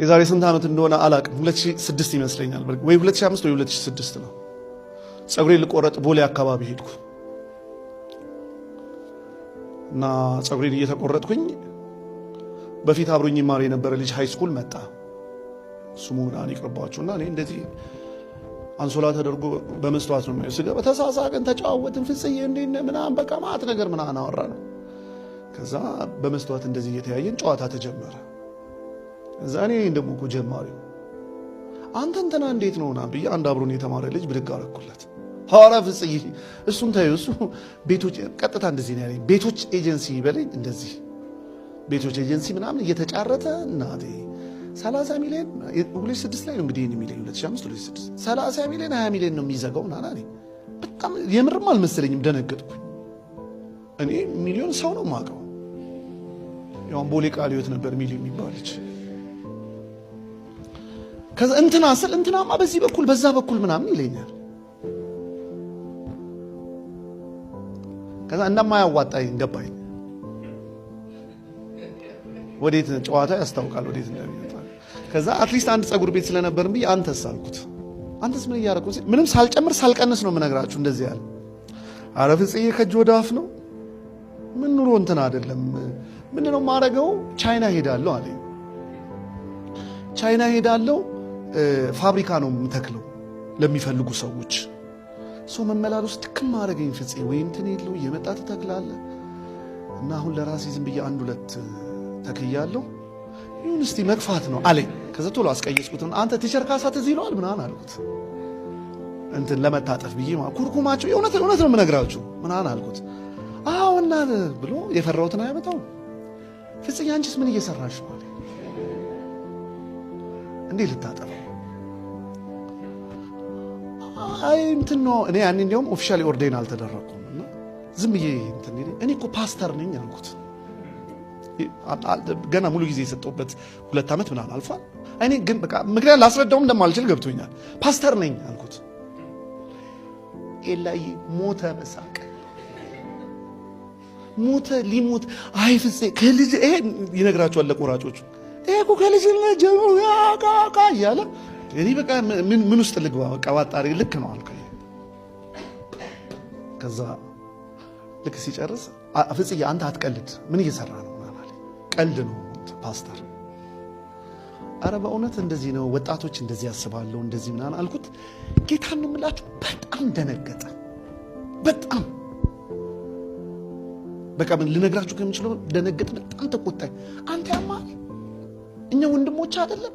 የዛሬ ስንት ዓመት እንደሆነ አላቅም 2006 ይመስለኛል ወይ 2005 ወይ 2006 ነው። ጸጉሬን ልቆረጥ ቦሌ አካባቢ ሄድኩ እና ጸጉሬን እየተቆረጥኩኝ በፊት አብሮኝ ይማር የነበረ ልጅ ሃይ ስኩል መጣ። ስሙ ምናምን ይቅርባችሁና እኔ እንደዚህ አንሶላ ተደርጎ በመስተዋት ነው የሚያስገባ ተሳሳቀን ተጫወትን ፍጽዬ እንዴ ምናምን በቃ ማት ነገር ምናምን አወራን። ከዛ በመስተዋት እንደዚህ እየተያየን ጨዋታ ተጀመረ። እዛ እኔ እንደሞ እኮ ጀማሪው አንተ እንትና እንዴት ነውና ብዬ አንድ አብሮን የተማረ ልጅ ብድግ አደረኩለት። ሐዋራ ፍጽዬ እሱን ታዩ እሱ ቤቶች ቀጥታ እንደዚህ ነው ያለኝ። ቤቶች ኤጀንሲ ይበለኝ እንደዚህ ቤቶች ኤጀንሲ ምናምን እየተጫረተ እናቴ 30 ሚሊዮን 26 ላይ ነው እንግዲህ እኔ ሚሊዮን 2005 26 30 ሚሊዮን 20 ሚሊዮን ነው የሚዘጋው ናና እኔ በጣም የምርም አልመሰለኝም። ደነገጥኩኝ። እኔ ሚሊዮን ሰው ነው የማውቀው። ያው ቦሌ ቃሊዮት ነበር ሚሊዮን የሚባልች ከዛ እንትና ስል እንትናማ በዚህ በኩል በዛ በኩል ምናምን ይለኛል። ከዛ እንደማያዋጣኝ ገባኝ። ወዴት ጨዋታ ያስታውቃል ወዴት እንደሚመጣ። ከዛ አትሊስት አንድ ጸጉር ቤት ስለነበርን ብዬ አንተስ አልኩት። አንተስ ምን እያደረኩ ምንም ሳልጨምር ሳልቀንስ ነው የምነግራችሁ እንደዚህ ያለ። ኧረ ፍጽዬ ከእጅ ወደ አፍ ነው ምን ኑሮ እንትን አይደለም። ምንድነው የማደርገው? ቻይና ሄዳለሁ አለኝ። ቻይና ሄዳለሁ ፋብሪካ ነው የምተክለው ለሚፈልጉ ሰዎች። ሰው መመላለስ ትክክል ማድረገኝ ፍጽ ወይ እንትን የለው እየመጣ ትተክላለህ እና አሁን ለራሴ ዝም ብዬ አንድ ሁለት ተክያለሁ ይሁን እስቲ መግፋት ነው አለኝ። ከዛ ቶሎ አስቀየስኩት። አንተ ቲቸር ካሳ ትዝ ይለዋል ምናምን አልኩት። እንትን ለመታጠፍ ብዬ ኩርኩማቸው የእውነት ነው የምነግራችሁ ምናምን አልኩት። አዎ እና ብሎ የፈራሁትን አያመጣው። ፍጽዬ አንቺስ ምን እየሰራሽ ነው አለኝ። እንዴ ልታጠፋ አይ እንትን ነው እኔ ያኔ እንደውም ኦፊሻሊ ኦርዴን አልተደረኩም እና ዝም ብዬ እንትን እኔ እኮ ፓስተር ነኝ አልኩት። ገና ሙሉ ጊዜ የሰጠሁበት 2 ዓመት ምናምን አልፏል። እኔ ግን በቃ ምክንያት ላስረዳውም እንደማልችል ገብቶኛል። ፓስተር ነኝ አልኩት። ኤላይ ሞተ በሳቅ ሞተ ሊሞት አይ ፍፄ ከልጅ ይሄ ይነግራቸዋል ለቆራጮቹ ይሄ እኮ ከልጅ ጀምሮ ያቃቃ እያለ እኔ በቃ ምን ውስጥ ልግባ በቃ ዋጣሪ ልክ ነው አልኩኝ። ከዛ ልክ ሲጨርስ ፍጽዬ አንተ አትቀልድ ምን እየሰራ ነው ማለት ቀልድ ነው ፓስተር። አረ በእውነት እንደዚህ ነው ወጣቶች እንደዚህ ያስባለሁ እንደዚህ ምናምን አልኩት። ጌታን ነው የምላችሁ በጣም ደነገጠ። በጣም በቃ ምን ልነግራችሁ ከምችለው ደነገጠ። በጣም ተቆጣኝ። አንተ ያማል እኛ ወንድሞች አይደለም